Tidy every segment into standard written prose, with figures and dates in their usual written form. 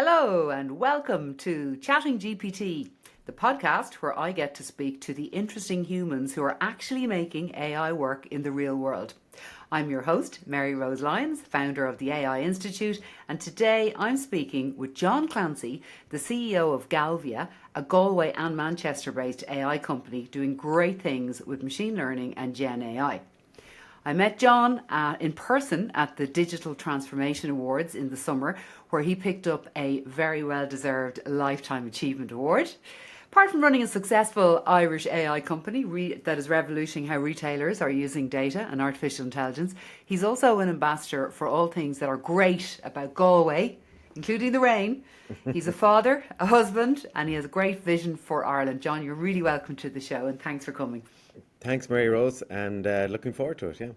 Hello and welcome to Chatting GPT, the podcast where I get to speak to the interesting humans who are actually making AI work in the real world. I'm your host, Mary Rose Lyons, founder of the AI Institute, and today I'm speaking with John Clancy, the CEO of Galvia, a Galway and Manchester based AI company doing great things with machine learning and Gen AI. I met John in person at the Digital Transformation Awards in the summer, where he picked up a very well-deserved Lifetime Achievement Award. Apart from running a successful Irish AI company that is revolutioning how retailers are using data and artificial intelligence, he's also an ambassador for all things that are great about Galway, including the rain. He's a father, a husband, and he has a great vision for Ireland. John, you're really welcome to the show, and thanks for coming. Thanks, Mary Rose, and looking forward to it, yeah.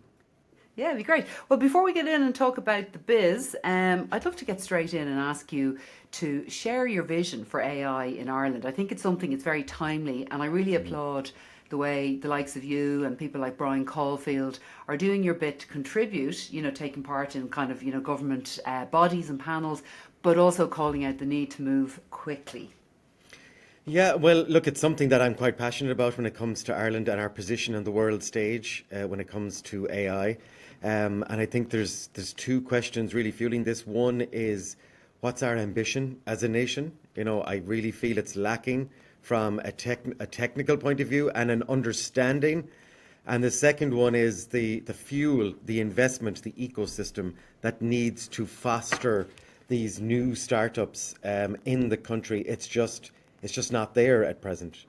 Yeah, it'd be great. Well, before we get in and talk about the biz, I'd love to get straight in and ask you to share your vision for AI in Ireland. I think it's something that's very timely, and I really applaud the way the likes of you and people like Brian Caulfield are doing your bit to contribute, taking part in kind of, government bodies and panels, but also calling out the need to move quickly. Yeah, well, look, it's something that I'm quite passionate about when it comes to Ireland and our position on the world stage when it comes to AI. And I think there's two questions really fueling this. One is, what's our ambition as a nation? I really feel it's lacking from a technical point of view and an understanding. And the second one is the fuel, the investment, the ecosystem that needs to foster these new startups in the country. It's just not there at present.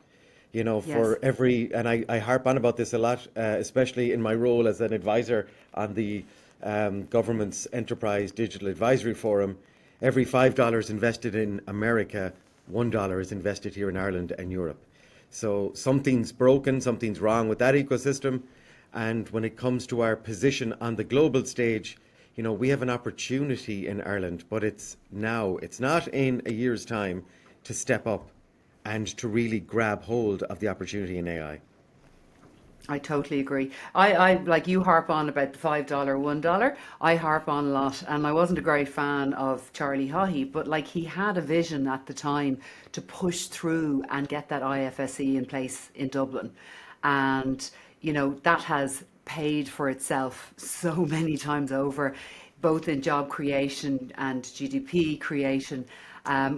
For every, and I harp on about this a lot, especially in my role as an advisor on the government's Enterprise Digital Advisory Forum. Every $5 invested in America, $1 is invested here in Ireland and Europe. So something's broken, something's wrong with that ecosystem. And when it comes to our position on the global stage, we have an opportunity in Ireland, but it's now, it's not in a year's time, to step up and to really grab hold of the opportunity in AI. I totally agree. I like you harp on about the $5, $1. I harp on a lot, and I wasn't a great fan of Charlie Haughey, but like he had a vision at the time to push through and get that IFSE in place in Dublin, and that has paid for itself so many times over, both in job creation and GDP creation.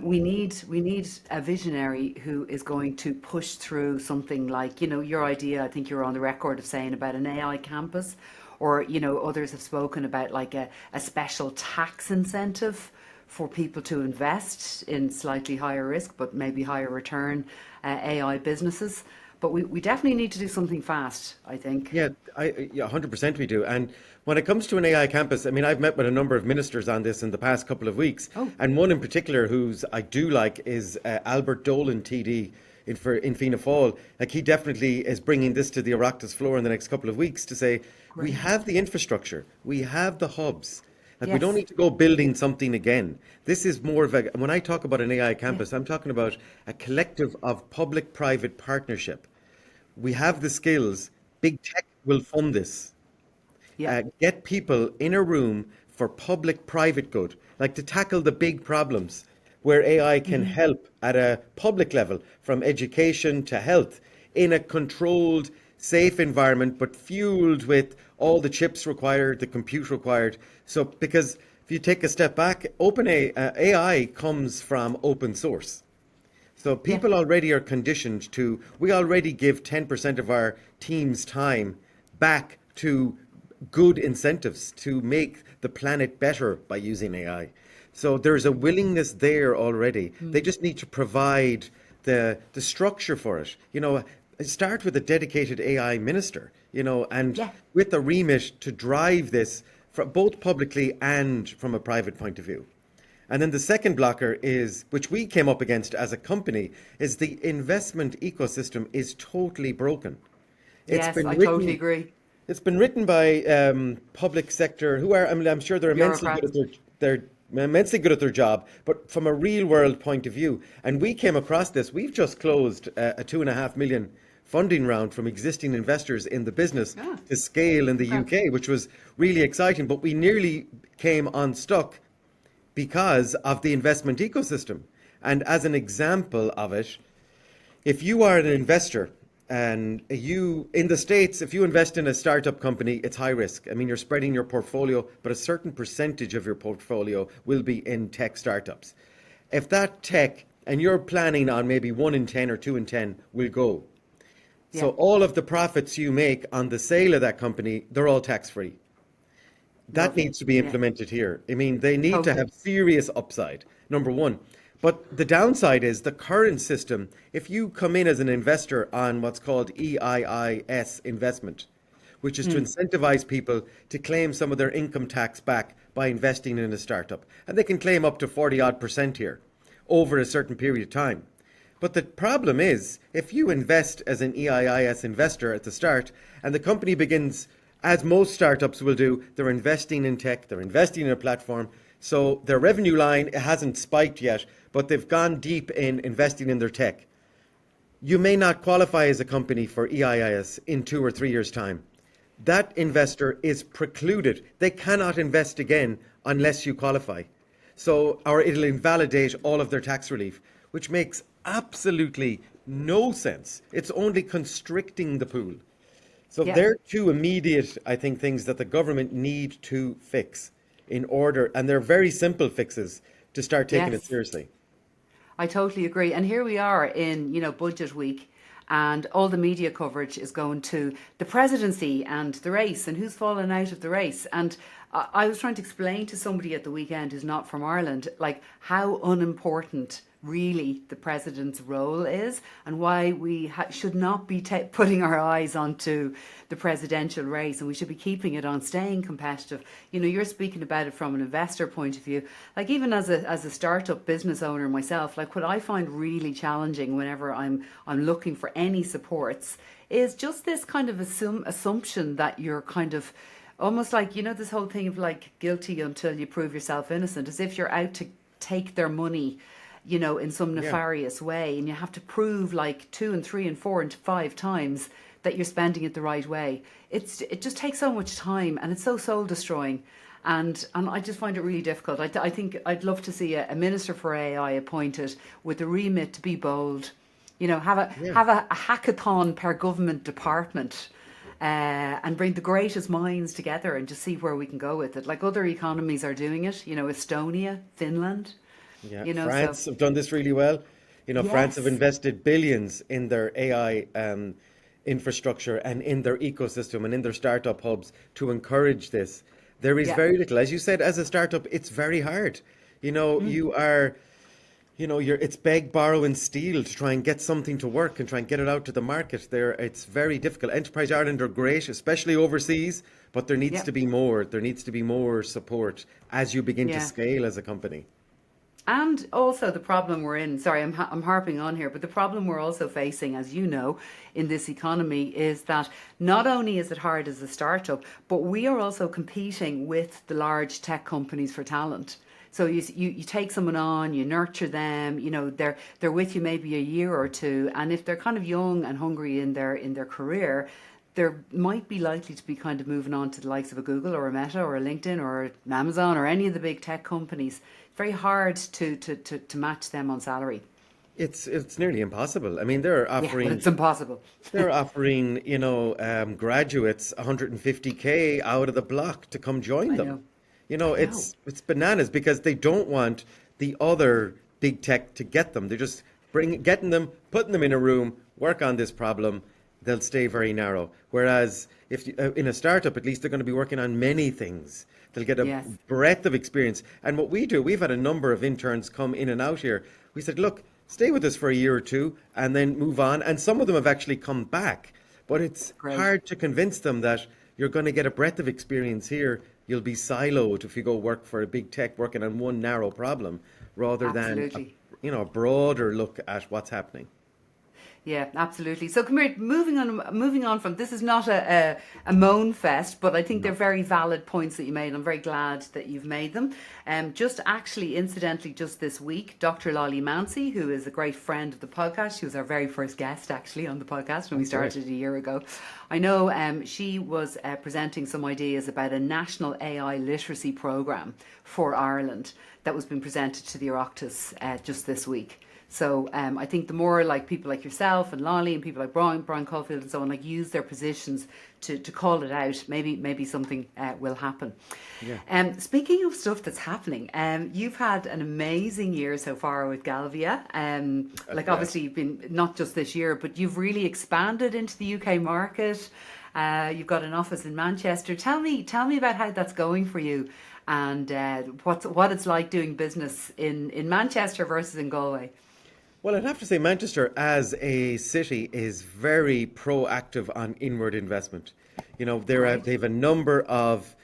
We need a visionary who is going to push through something like, your idea. I think you're on the record of saying about an AI campus, or others have spoken about like a special tax incentive for people to invest in slightly higher risk but maybe higher return AI businesses. But we definitely need to do something fast, I think. Yeah, 100% we do. And when it comes to an AI campus, I mean, I've met with a number of ministers on this in the past couple of weeks. Oh, And one in particular who's I do like is Albert Dolan, TD, in Fianna Fáil. Like, he definitely is bringing this to the Oireachtas floor in the next couple of weeks to say, we great. have the infrastructure, we have the hubs. Like, we don't Yes. need to go building something again. This is more of a, when I talk about an AI Yeah. campus, I'm talking about a collective of public-private partnership. We have the skills. Big tech will fund this. Yeah. Get people in a room for public-private good, like to tackle the big problems where AI can help at a public level, from education to health, in a controlled, safe environment, but fueled with all the chips required, the compute required. So, because if you take a step back, AI comes from open source. So Yeah. people already are conditioned to, we already give 10% of our team's time back to good incentives to make the planet better by using AI. So there's a willingness there already. They just need to provide the structure for it. Start with a dedicated AI minister, and Yeah. with a remit to drive this both publicly and from a private point of view. And then the second blocker is, which we came up against as a company, is the investment ecosystem is totally broken. It's Yes, been I totally written, agree. it's been written by public sector who are, I mean, I'm sure they're immensely good Bureaucrats. at they're immensely good at their job, but from a real world point of view. And we came across this. We've just closed a 2.5 million funding round from existing investors in the business Ah, to scale in the okay. UK, which was really exciting. But we nearly came unstuck because of the investment ecosystem. And as an example of it, if you are an investor and you in the States, if you invest in a startup company, it's high risk. I mean, you're spreading your portfolio, but a certain percentage of your portfolio will be in tech startups. If that tech, and you're planning on maybe 1 in 10 or 2 in 10 will go. Yeah. So all of the profits you make on the sale of that company, they're all tax free. That Lovely. needs to be Yeah. implemented here. I mean, they need to Totally. have serious upside, number one. But the downside is the current system, if you come in as an investor on what's called EIIS investment, which is to incentivize people to claim some of their income tax back by investing in a startup. And they can claim up to 40 odd percent here over a certain period of time. But the problem is, if you invest as an EIIS investor at the start and the company begins, as most startups will do, they're investing in tech, they're investing in a platform. So their revenue line hasn't spiked yet, but they've gone deep in investing in their tech. You may not qualify as a company for EIIS in 2 or 3 years' time. That investor is precluded. They cannot invest again unless you qualify. So, or it'll invalidate all of their tax relief, which makes absolutely no sense. It's only constricting the pool. So Yeah. they're two immediate, I think, things that the government need to fix in order, and they're very simple fixes to start taking it Yes. seriously. I totally agree. And here we are in, budget week, and all the media coverage is going to the presidency and the race and who's fallen out of the race. And I was trying to explain to somebody at the weekend who's not from Ireland, like how unimportant really the president's role is and why we should not be putting our eyes onto the presidential race, and we should be keeping it on staying competitive. You're speaking about it from an investor point of view. Like even as a startup business owner myself, like what I find really challenging whenever I'm looking for any supports is just this kind of assumption that you're kind of almost like, this whole thing of like guilty until you prove yourself innocent, as if you're out to take their money, in some Yeah. nefarious way, and you have to prove like 2 and 3 and 4 and 5 times that you're spending it the right way. It just takes so much time, and it's so soul destroying, and I just find it really difficult. I think I'd love to see a minister for AI appointed with the remit to be bold. Have a Yeah. have a hackathon per government department. And bring the greatest minds together and just see where we can go with it. Like other economies are doing it, Estonia, Finland, Yeah, so France have done this really well. France have yes. invested billions in their AI infrastructure and in their ecosystem and in their startup hubs to encourage this. There is Yeah. very little, as you said, as a startup, it's very hard. You are, it's beg, borrow, and steal to try and get something to work and try and get it out to the market. It's very difficult. Enterprise Ireland are great, especially overseas, but there needs Yeah. to be more. There needs to be more support as you begin to Yeah. scale as a company. And also the problem we're in, sorry, I'm harping on here, but the problem we're also facing, as you know, in this economy is that not only is it hard as a startup, but we are also competing with the large tech companies for talent. So you take someone on, you nurture them, they're with you maybe a year or two, and if they're kind of young and hungry in their career, there might be likely to be kind of moving on to the likes of a Google or a Meta or a LinkedIn or an Amazon or any of the big tech companies. Very hard to match them on salary. It's nearly impossible. I mean, they're Yeah, well, offering it's impossible. they're offering graduates 150K out of the block to come join I them. know. I know. It's bananas because they don't want the other big tech to get them. They're just getting them, putting them in a room, work on this problem. They'll stay very narrow. Whereas if in a startup, at least they're going to be working on many things. They'll get a Yes. breadth of experience. And what we do, we've had a number of interns come in and out here. We said, look, stay with us for a year or two and then move on. And some of them have actually come back. But it's Great. hard to convince them that you're going to get a breadth of experience here. You'll be siloed if you go work for a big tech working on one narrow problem rather than Absolutely. a broader look at what's happening. Yeah, absolutely. So come here, moving on from this is not a moan fest, but I think they're very valid points that you made. I'm very glad that you've made them. Just actually, incidentally, just this week, Dr. Lolly Mancy, who is a great friend of the podcast, she was our very first guest actually on the podcast when we Great. started a year ago. I know she was presenting some ideas about a national AI literacy program for Ireland that was being presented to the Oireachtas just this week. So I think the more like people like yourself and Lolly and people like Brian Caulfield and so on, like use their positions to call it out, maybe something will happen. Yeah. Speaking of stuff that's happening, you've had an amazing year so far with Galvia. Like Yeah. obviously you've been not just this year, but you've really expanded into the UK market. You've got an office in Manchester. Tell me about how that's going for you, and what it's like doing business in Manchester versus in Galway. Well, I'd have to say Manchester as a city is very proactive on inward investment. Great. They have a number of,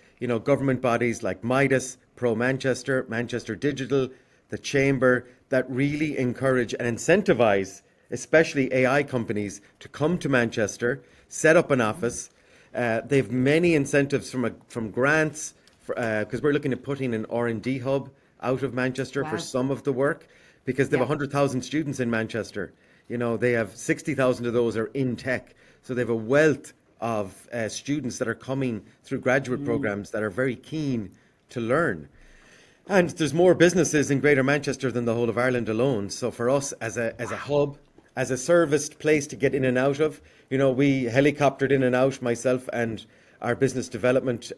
government bodies like Midas, Pro Manchester, Manchester Digital, the Chamber, that really encourage and incentivize, especially AI companies, to come to Manchester, set up an office. They have many incentives from grants, because we're looking at putting an R&D hub out of Manchester for Wow. some of the work, because they have Yeah. 100,000 students in Manchester. They have 60,000 of those are in tech. So they have a wealth of students that are coming through graduate programs that are very keen to learn. And there's more businesses in Greater Manchester than the whole of Ireland alone. So for us as a hub, as a serviced place to get in and out of, we helicoptered in and out, myself and our business development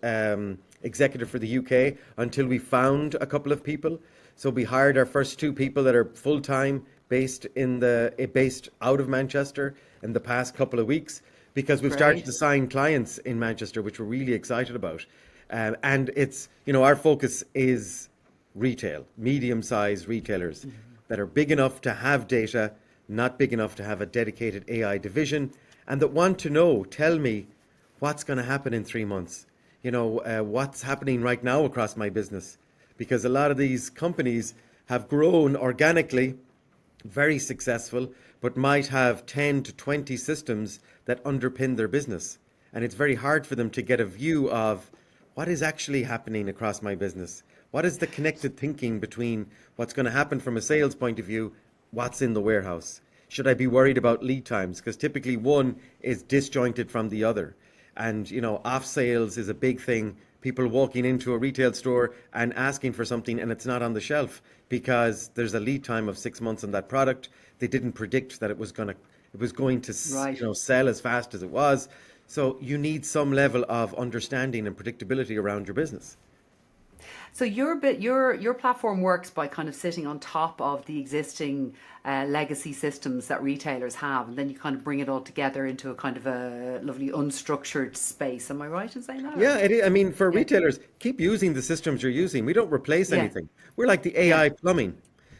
executive for the UK, until we found a couple of people. So we hired our first two people that are full time based out of Manchester in the past couple of weeks, because we've started Great. to sign clients in Manchester, which we're really excited about. And it's, our focus is retail, medium-sized retailers that are big enough to have data, not big enough to have a dedicated AI division, and that want to know, tell me what's going to happen in 3 months. What's happening right now across my business. Because a lot of these companies have grown organically, very successful, but might have 10 to 20 systems that underpin their business. And it's very hard for them to get a view of what is actually happening across my business. What is the connected thinking between what's going to happen from a sales point of view, what's in the warehouse? Should I be worried about lead times? Because typically one is disjointed from the other. And, off sales is a big thing. People walking into a retail store and asking for something and it's not on the shelf because there's a lead time of 6 months on that product. They didn't predict that it was going to Right. sell as fast as it was. So you need some level of understanding and predictability around your business. So your platform works by kind of sitting on top of the existing legacy systems that retailers have, and then you kind of bring it all together into a kind of a lovely unstructured space. Am I right in saying that? Yeah, Or? it is. I mean, for Yeah, retailers, keep using the systems you're using. We don't replace yeah, anything. We're like the yeah. AI plumbing.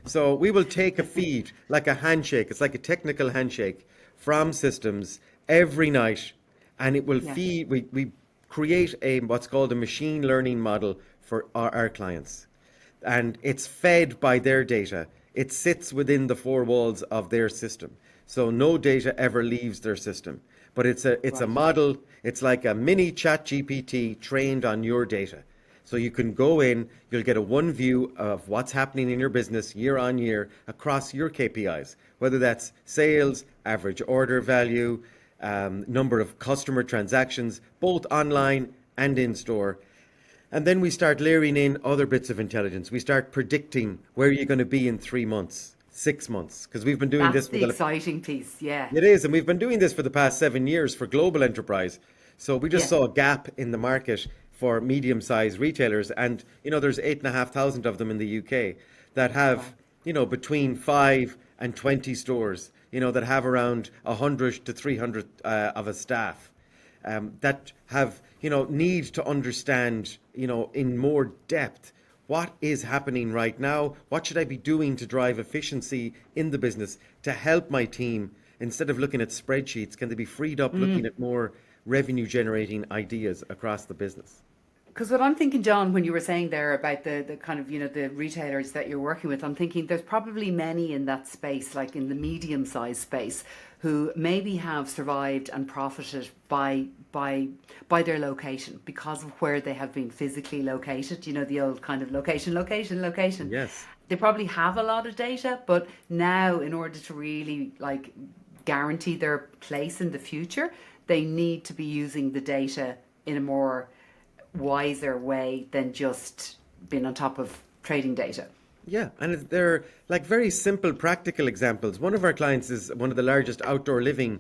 So we will take a feed, like a handshake. It's like a technical handshake from systems every night, and it will Yeah. feed. We create what's called a machine learning model for our clients, and it's fed by their data. It sits within the four walls of their system, so no data ever leaves their system. But it's a Right. model. It's like a mini chat GPT trained on your data. So you can go in, you'll get a one view of what's happening in your business year on year across your KPIs, whether that's sales, average order value, number of customer transactions, both online and in store. And then we start layering in other bits of intelligence. We start predicting where you're going to be in 3 months, 6 months, because we've been doing That's this the exciting piece. Yeah. it is, and we've been doing this for the past 7 years for global enterprise. So we just Yeah. saw a gap in the market for medium-sized retailers, and there's 8,500 of them in the UK that Wow. have between 5 and 20 stores, that have around 100 to 300 of a staff, that have need to understand in more depth what is happening right now, what should I be doing to drive efficiency in the business to help my team. Instead of looking at spreadsheets, can they be freed up looking at more revenue generating ideas across the business? Because what I'm thinking, John, when you were saying there about the kind of, the retailers that you're working with, I'm thinking there's probably many in that space, like in the medium sized space, who maybe have survived and profited by their location because of where they have been physically located, the old kind of location. Yes. They probably have a lot of data, but now in order to really like guarantee their place in the future, they need to be using the data in a more wiser way than just being on top of trading data. Yeah, and they're like very simple, practical examples. One of our clients is one of the largest outdoor living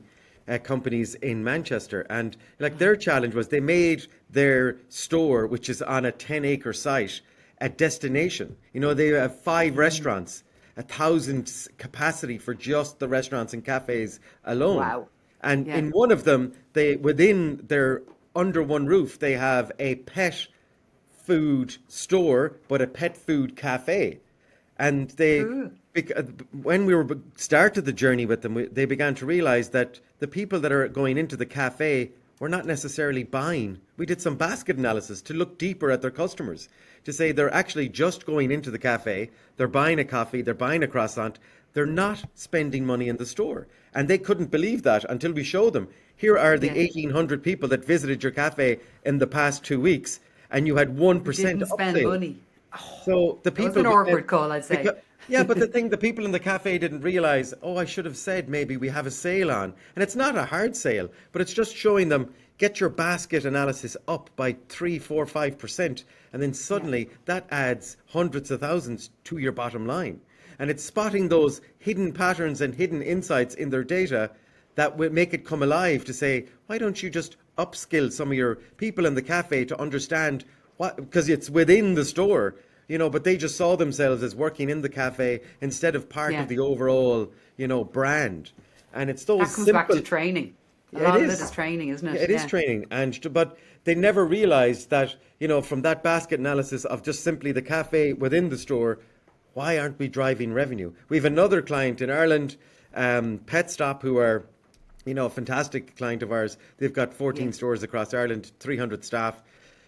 companies in Manchester, and like their challenge was they made their store, which is on a 10-acre site, a destination. You know, they have five restaurants, 1,000 capacity for just the restaurants and cafes alone. Wow. And Yeah. in one of them, they within their under one roof, they have a pet food store, but a pet food cafe. And Cool. when we started the journey with them, they began to realize that the people that are going into the cafe were not necessarily buying. We did some basket analysis to look deeper at their customers to say they're actually just going into the cafe, they're buying a coffee, they're buying a croissant, they're not spending money in the store. And they couldn't believe that until we showed them, here are the Yeah. 1,800 people that visited your cafe in the past 2 weeks, and you had 1% Didn't spend upsale. money. So the That was people an awkward call, I'd say. yeah, but the thing, the people in the cafe didn't realize, oh, I should have said maybe we have a sale on. And it's not a hard sale, but it's just showing them get your basket analysis up by 3, 4, 5%. And then suddenly that adds hundreds of thousands to your bottom line. And it's spotting those hidden patterns and hidden insights in their data that will make it come alive to say, why don't you just upskill some of your people in the cafe to understand what, because it's within the store, you know, but they just saw themselves as working in the cafe instead of part Yeah. of the overall, you know, brand. And it's That those comes back simple. to training. A Yeah, it lot of it is. is training, isn't Yeah, it? it is Yeah. training, but they never realized that, you know, from that basket analysis of just simply the cafe within the store, why aren't we driving revenue? We have another client in Ireland, Pet Stop, who are, you know, a fantastic client of ours. They've got Yeah. 14 stores across Ireland, 300 staff.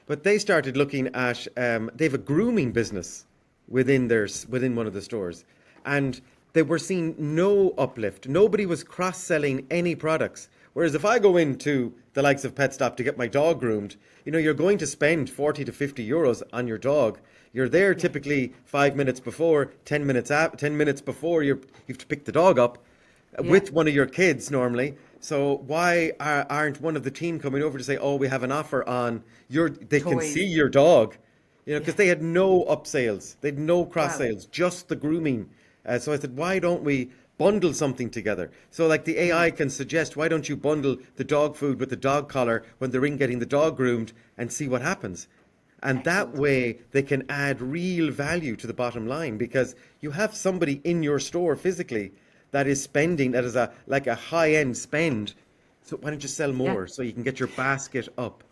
But they started looking at, they have a grooming business within one of the stores. And they were seeing no uplift. Nobody was cross-selling any products. Whereas if I go into the likes of Pet Stop to get my dog groomed, you know, you're going to spend 40 to 50 euros on your dog. You're there Yeah. typically 5 minutes before, 10 minutes before you have to pick the dog up Yeah. with one of your kids normally. So why aren't one of the team coming over to say, "Oh, we have an offer on your"? They can Toys. see your dog, you know, Yeah. because they had no upsales, they had no cross Wow. sales, just the grooming. So I said, why don't we bundle something together? So like the Yeah. AI can suggest, why don't you bundle the dog food with the dog collar when they're in getting the dog groomed and see what happens? And that Excellent. way they can add real value to the bottom line because you have somebody in your store physically that is spending, that is a like a high-end spend. So why don't you sell Yeah. more so you can get your basket up?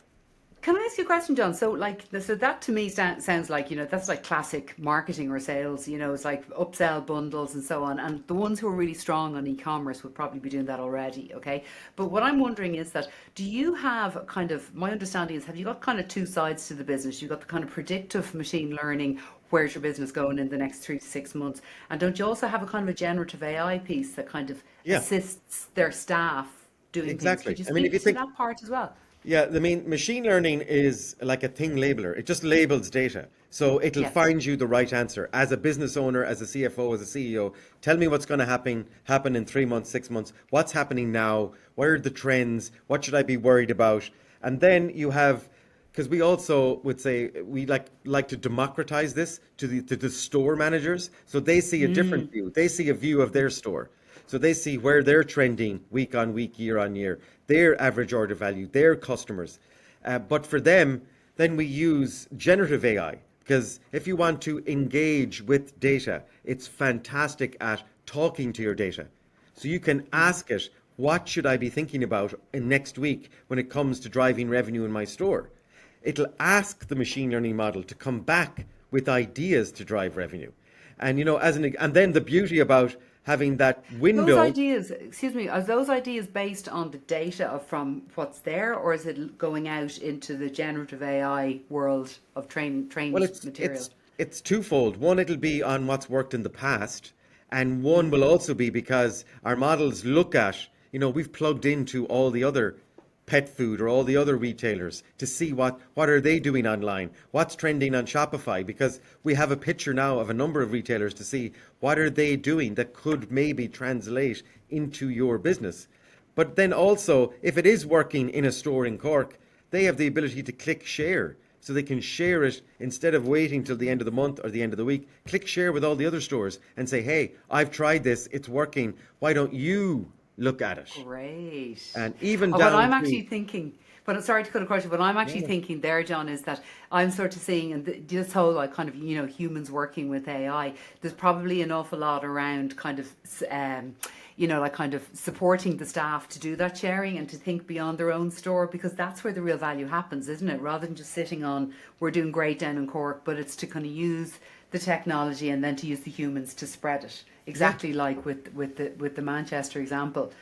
Can I ask you a question, John? So, like, so that to me sounds like, that's like classic marketing or sales. It's like upsell bundles and so on. And the ones who are really strong on e-commerce would probably be doing that already. Okay. But what I'm wondering is that, do you have a kind of, my understanding is, have you got kind of two sides to the business? You've got the kind of predictive machine learning, where's your business going in the next 3 to 6 months? And don't you also have a kind of a generative AI piece that kind of Yeah, assists their staff doing things? exactly. Could you I mean, if you speak to think, that part as well? yeah, I mean, machine learning is like a thing labeler. It just labels data. So it'll Yeah. find you the right answer. As a business owner, as a CFO, as a CEO, tell me what's going to happen in 3 months, 6 months. What's happening now? What are the trends? What should I be worried about? And then you have, because we also would say we like to democratize this to the store managers, so they see a different view. They see a view of their store. So they see where they're trending week on week, year on year, their average order value, their customers. But for them, then we use generative AI because if you want to engage with data, it's fantastic at talking to your data. So you can ask it, what should I be thinking about in next week when it comes to driving revenue in my store? It'll ask the machine learning model to come back with ideas to drive revenue. And and then the beauty about having that Those window. ideas, excuse me, are those ideas based on the data from what's there, or is it going out into the generative AI world of Well, trained it's material? it's it's twofold. One, it'll be on what's worked in the past, and one Mm. will also be because our models look at, we've plugged into all the other pet food or all the other retailers to see what are they doing online, what's trending on Shopify, because we have a picture now of a number of retailers to see what are they doing that could maybe translate into your business. But then also, if it is working in a store in Cork, they have the ability to click share. so they can share it instead of waiting till the end of the month or the end of the week. Click share with all the other stores and say, hey, I've tried this, it's working. Why don't you look at it? Great. And even What down I'm to, actually thinking, but sorry to cut across you, but I'm actually no, thinking there, John, is that I'm sort of seeing, and this whole like kind of, humans working with AI, there's probably an awful lot around kind of, like kind of supporting the staff to do that sharing and to think beyond their own store, because that's where the real value happens, isn't it? Rather than just sitting on, we're doing great down in Cork, but it's to kind of use the technology and then to use the humans to spread it. yeah. Exactly like with the Manchester example,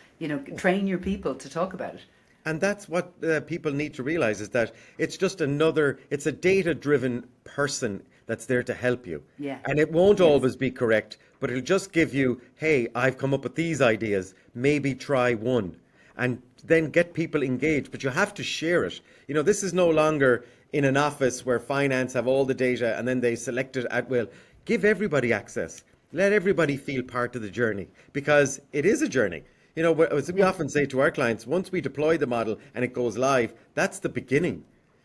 train your people to talk about it. And that's what people need to realize, is that it's just it's a data-driven person that's there to help you. Yeah. And it won't Yes. always be correct, but it'll just give you, hey, I've come up with these ideas, maybe try one. And then get people engaged, but you have to share it. This is no longer in an office where finance have all the data and then they select it at will. Give everybody access. Let everybody feel part of the journey, because it is a journey. As we Yeah. often say to our clients, once we deploy the model and it goes live, that's the beginning.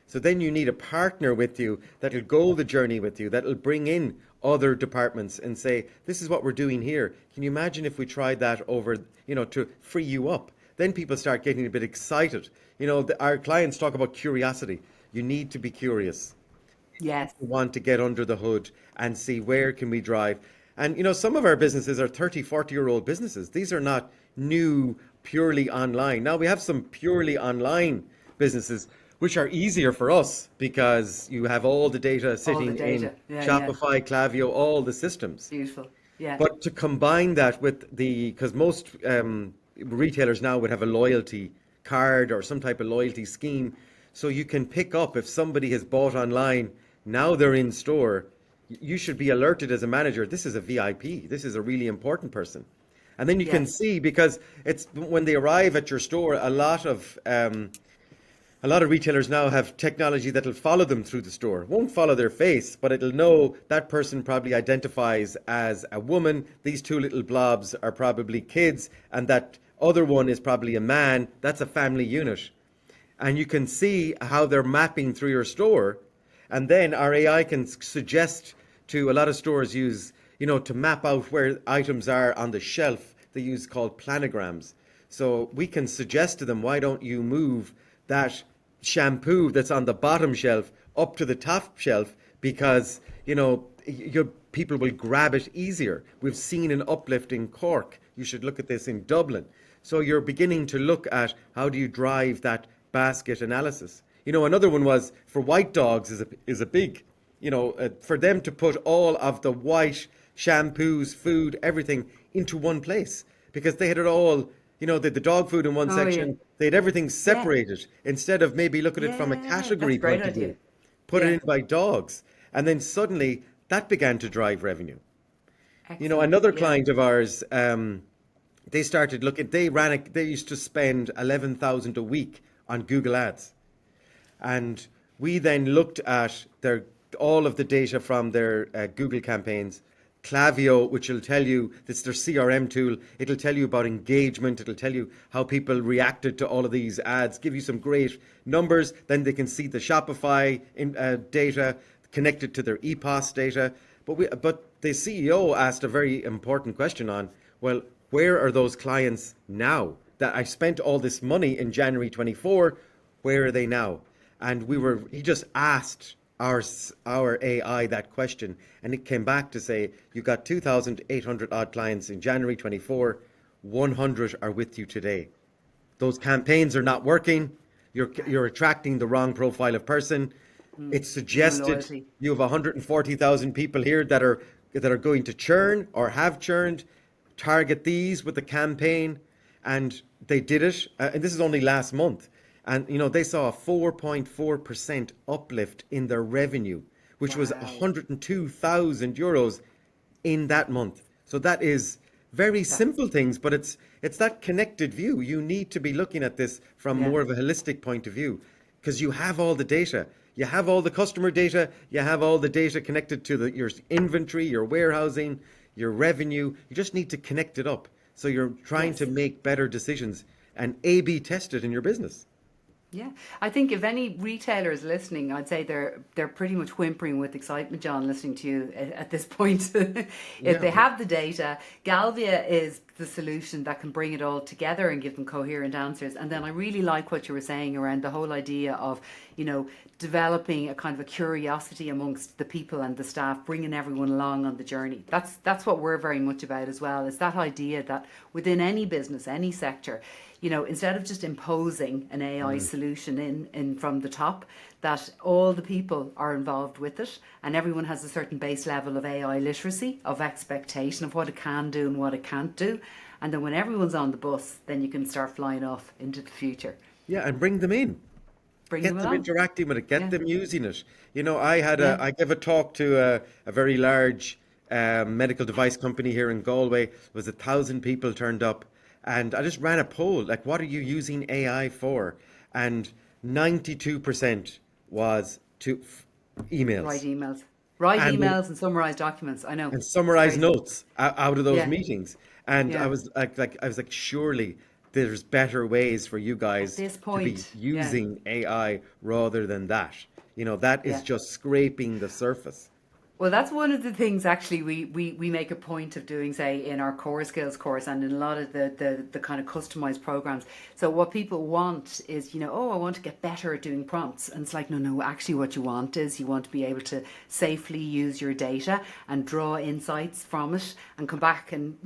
So then you need a partner with you that'll go the journey with you, that'll bring in other departments and say, this is what we're doing here. Can you imagine if we tried that over, to free you up? Then people start getting a bit excited. Our clients talk about curiosity. You need to be curious. Yes. Want to get under the hood and see where can we drive. And some of our businesses are 30, 40-year-old businesses. These are not new, purely online. Now we have some purely online businesses which are easier for us because you have all the data All the sitting in data. Yeah, yeah. Shopify, Klaviyo, all the systems. Beautiful. Yeah. But to combine that with because most retailers now would have a loyalty card or some type of loyalty scheme, so you can pick up if somebody has bought online, now they're in store, you should be alerted as a manager, this is a VIP, this is a really important person. And then you can Yes. see, because it's when they arrive at your store, a lot of retailers now have technology that'll follow them through the store. It won't follow their face, but it'll know that person probably identifies as a woman. These two little blobs are probably kids, and that other one is probably a man. That's a family unit. And you can see how they're mapping through your store. And then our AI can suggest to a lot of stores to map out where items are on the shelf. They use called planograms. So we can suggest to them, why don't you move that shampoo that's on the bottom shelf up to the top shelf, because your people will grab it easier. We've seen an uplift in Cork. You should look at this in Dublin. So you're beginning to look at how do you drive that basket analysis. Another one was for white dogs is a big, for them to put all of the white shampoos, food, everything into one place, because they had it all. They had the dog food in one Oh, yeah. section. They had everything Yeah. separated instead of maybe looking at it from a Yeah. That's category a great point of idea. view. Put it Yeah. in by dogs. And then suddenly that began to drive revenue. Excellent. Another Yeah. client of ours, they started looking, they used to spend 11,000 a week on Google Ads. And we then looked at all of the data from their Google campaigns. Klaviyo, which will tell you, it's their CRM tool, it'll tell you about engagement, it'll tell you how people reacted to all of these ads, give you some great numbers. Then they can see the Shopify data connected to their EPOS data. But the CEO asked a very important question on, well, where are those clients now? That I spent all this money in January 24, where are they now? And he just asked our AI that question, and it came back to say, you got 2,800 odd clients in January 24, 100 are with you today. Those campaigns are not working. You're attracting the wrong profile of person. It No suggested loyalty. you have 140,000 people here that are going to churn or have churned. Target these with the campaign, and they did it. And this is only last month. And they saw a 4.4% uplift in their revenue, which was Wow. 102,000 euros in that month. So that is very That's simple things, but it's that connected view. You need to be looking at this from yeah. more of a holistic point of view, because you have all the data. You have all the customer data. You have all the data connected to your inventory, your warehousing, your revenue. You just need to connect it up. So you're trying to Yes. make better decisions and A/B test it in your business. Yeah, I think if any retailer is listening, I'd say they're pretty much whimpering with excitement, John, listening to you at this point. If Yeah, they have the data, Galvia is the solution that can bring it all together and give them coherent answers. And then I really like what you were saying around the whole idea of, developing a kind of a curiosity amongst the people and the staff, bringing everyone along on the journey. That's what we're very much about as well. Is that idea that within any business, any sector, instead of just imposing an AI solution in from the top, that all the people are involved with it and everyone has a certain base level of AI literacy, of expectation of what it can do and what it can't do. And then when everyone's on the bus, then you can start flying off into the future. yeah, and bring them in. Bring them Get them along. interacting with it. Get Yeah. them using it. Yeah. I gave a talk to a very large medical device company here in Galway. It was 1,000 people turned up, and I just ran a poll like, "What are you using AI for?" And 92% was to Write emails emails. Write and emails and summarize documents. I know. and It's summarize crazy. notes out of those Yeah. meetings. And Yeah. I was like, surely there's better ways for you At guys this to be point. Yeah. using AI rather than that. That is Yeah. just scraping the surface. Well, that's one of the things actually we make a point of doing, say, in our core skills course and in a lot of the kind of customized programs. So what people want is, oh, I want to get better at doing prompts. And it's like, no, actually what you want is you want to be able to safely use your data and draw insights from it and come back and,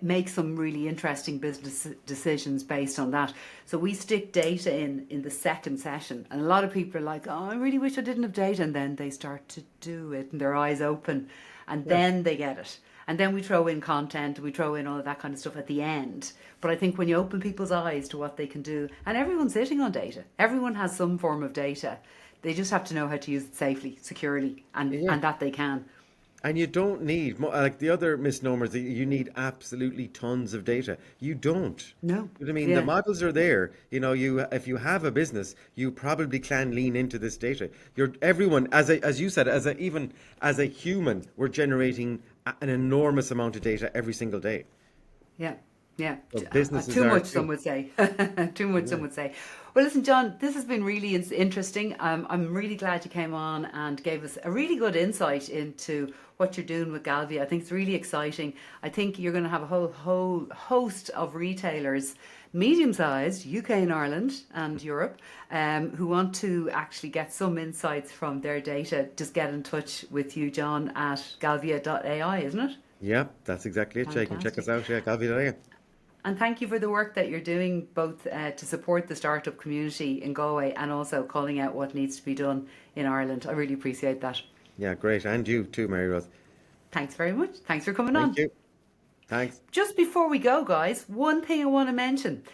make some really interesting business decisions based on that. So we stick data in the second session. And a lot of people are like, oh, I really wish I didn't have data. And then they start to do it and their eyes open and Yeah. then they get it. And then we throw in content and we throw in all of that kind of stuff at the end. But I think when you open people's eyes to what they can do, and everyone's sitting on data, everyone has some form of data. They just have to know how to use it safely, securely, Yeah. and that they can. And you don't need, like the other misnomers, that you need absolutely tons of data. You don't. No. You know what I mean? The Yeah. models are there. If you have a business, you probably can lean into this data. Everyone, as you said, even as a human, we're generating an enormous amount of data every single day. Yeah, yeah. So businesses Too are much, too. some would say. Too much, some would say. Well, listen, John, this has been really interesting. I'm really glad you came on and gave us a really good insight into what you're doing with Galvia. I think it's really exciting. I think you're going to have a whole host of retailers, medium-sized, UK and Ireland and Europe, who want to actually get some insights from their data. Just get in touch with you, John, at galvia.ai, isn't it? Yeah, that's exactly it. Yeah, you can check us Fantastic. out. Yeah, Gavi. And thank you for the work that you're doing, both to support the startup community in Galway and also calling out what needs to be done in Ireland. I really appreciate that. Yeah, great. And you too, Mary Rose. Thanks very much. Thanks for coming Thank on. you. Thanks. Just before we go, guys, one thing I want to mention.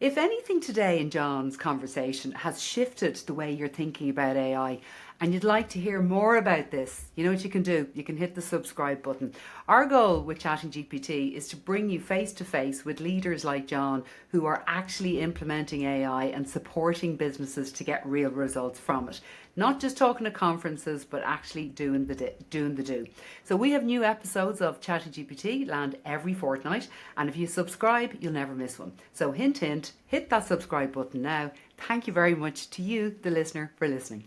If anything today in John's conversation has shifted the way you're thinking about AI and you'd like to hear more about this, you know what you can do? You can hit the subscribe button. Our goal with Chatting GPT is to bring you face to face with leaders like John who are actually implementing AI and supporting businesses to get real results from it. Not just talking at conferences, but actually doing the do. So we have new episodes of Chatting GPT land every fortnight, and if you subscribe, you'll never miss one. So hint, hint, hit that subscribe button now. Thank you very much to you, the listener, for listening.